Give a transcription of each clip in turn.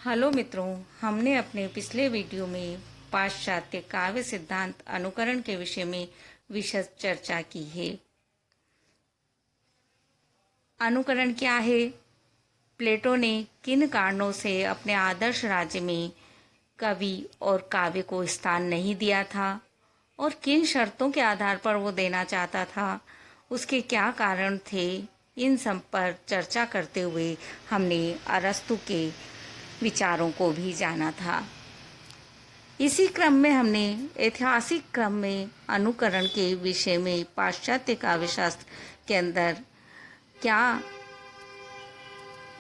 Hello मित्रों, हमने अपने पिछले वीडियो में पाश्चात्य काव्य सिद्धांत अनुकरण के विषय में विशद चर्चा की है। अनुकरण क्या है? प्लेटो ने किन कारणों से अपने आदर्श राज्य में कवि और काव्य को स्थान नहीं दिया था और किन शर्तों के आधार पर वो देना चाहता था, उसके क्या कारण थे, इन सब पर चर्चा करते हुए हमने अरस्तु के विचारों को भी जाना था। इसी क्रम में हमने ऐतिहासिक क्रम में अनुकरण के विषय में पाश्चात्य काव्यशास्त्र के अंदर क्या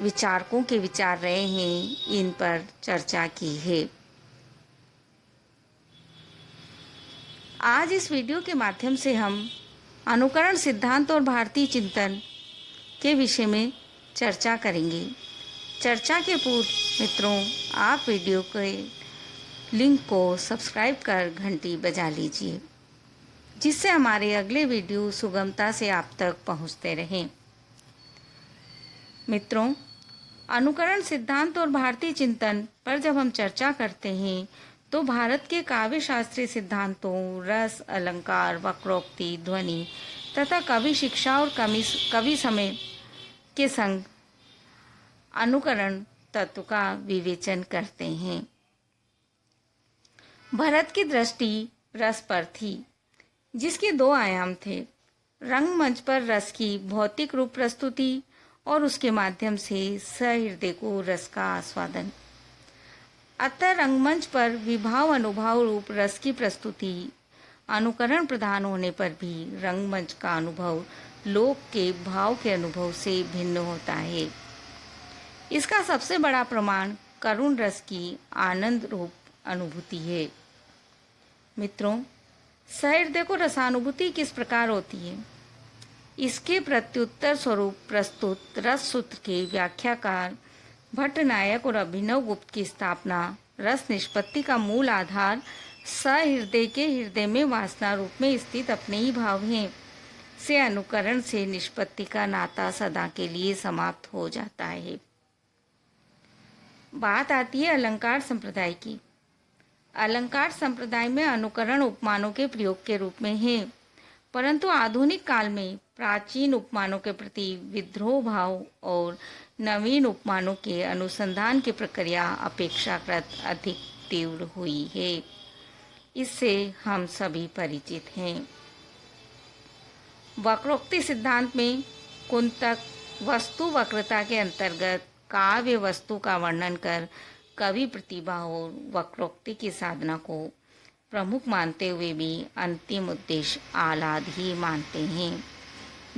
विचारकों के विचार रहे हैं, इन पर चर्चा की है। आज इस वीडियो के माध्यम से हम अनुकरण सिद्धांत और भारतीय चिंतन के विषय में चर्चा करेंगे। चर्चा के पूर्व मित्रों, आप वीडियो के लिंक को सब्सक्राइब कर घंटी बजा लीजिए, जिससे हमारे अगले वीडियो सुगमता से आप तक पहुंचते रहें। मित्रों, अनुकरण सिद्धांत और भारतीय चिंतन पर जब हम चर्चा करते हैं तो भारत के काव्य शास्त्रीय सिद्धांतों, रस, अलंकार, वक्रोक्ति, ध्वनि तथा कवि शिक्षा और कवि समय के संग अनुकरण तत्व का विवेचन करते हैं। भरत की दृष्टि रस पर थी, जिसके दो आयाम थे: रंगमंच पर रस की भौतिक रूप प्रस्तुति और उसके माध्यम से सहृदय को रस का आस्वादन। अतः रंगमंच पर विभाव अनुभाव रूप रस की प्रस्तुति अनुकरण प्रधान होने पर भी रंगमंच का अनुभव लोक के भाव के अनुभव से भिन्न होता है। इसका सबसे बड़ा प्रमाण करुण रस की आनंद रूप अनुभूति है। मित्रों, सहृदय को रसानुभूति किस प्रकार होती है, इसके प्रत्युत्तर स्वरूप प्रस्तुत रस सूत्र के व्याख्याकार भट्टनायक और अभिनवगुप्त की स्थापना रस निष्पत्ति का मूल आधार सहृदय के हृदय में वासना रूप में स्थित अपने ही भाव हैं से अनुकरण से निष्पत्ति का नाता सदा के लिए समाप्त हो जाता है। बात आती है अलंकार संप्रदाय की। अलंकार संप्रदाय में अनुकरण उपमानों के प्रयोग के रूप में है, परंतु आधुनिक काल में प्राचीन उपमानों के प्रति विद्रोह भाव और नवीन उपमानों के अनुसंधान की प्रक्रिया अपेक्षाकृत अधिक तीव्र हुई है। इससे हम सभी परिचित हैं। वक्रोक्ति सिद्धांत में कुंतक वस्तु वक्रता के अंतर्गत काव्य वस्तु का वर्णन कर कवि प्रतिभा और वक्रोक्ति की साधना को प्रमुख मानते हुए भी अंतिम उद्देश्य आह्लाद ही मानते हैं,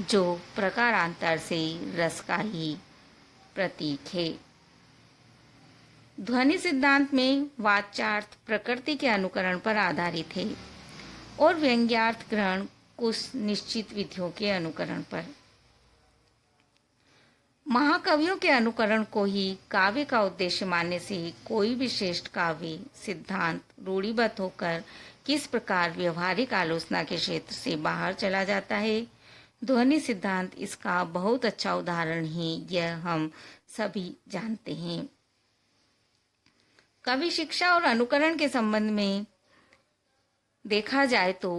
जो प्रकारांतर से रस का ही प्रतीक है। ध्वनि सिद्धांत में वाच्यार्थ प्रकृति के अनुकरण पर आधारित है और व्यंग्यार्थ ग्रहण कुछ निश्चित विधियों के अनुकरण पर। महाकवियों के अनुकरण को ही काव्य का उद्देश्य मानने से कोई भी श्रेष्ठ काव्य सिद्धांत रूढ़िबद्ध होकर किस प्रकार व्यवहारिक आलोचना के क्षेत्र से बाहर चला जाता है, ध्वनि सिद्धांत इसका बहुत अच्छा उदाहरण है, यह हम सभी जानते हैं। कवि शिक्षा और अनुकरण के संबंध में देखा जाए तो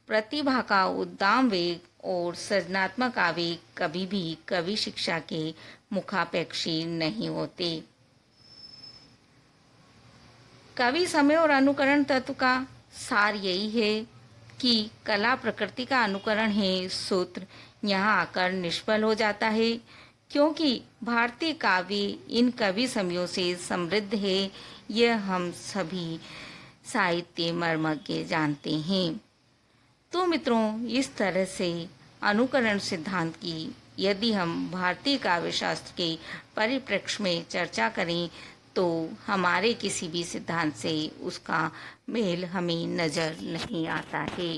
प्रतिभा का उद्दाम वेग और सृजनात्मक आवेग कभी भी कवि शिक्षा के मुखापेक्षी नहीं होते। कवि समय और अनुकरण तत्व का सार यही है कि कला प्रकृति का अनुकरण है सूत्र यहाँ आकर निष्फल हो जाता है, क्योंकि भारतीय काव्य इन कवि समयों से समृद्ध है। यह हम सभी साहित्य मर्मज्ञ जानते हैं। तो मित्रों, इस तरह से अनुकरण सिद्धांत की यदि हम भारतीय काव्य शास्त्र के परिप्रेक्ष्य में चर्चा करें तो हमारे किसी भी सिद्धांत से उसका मेल हमें नजर नहीं आता है।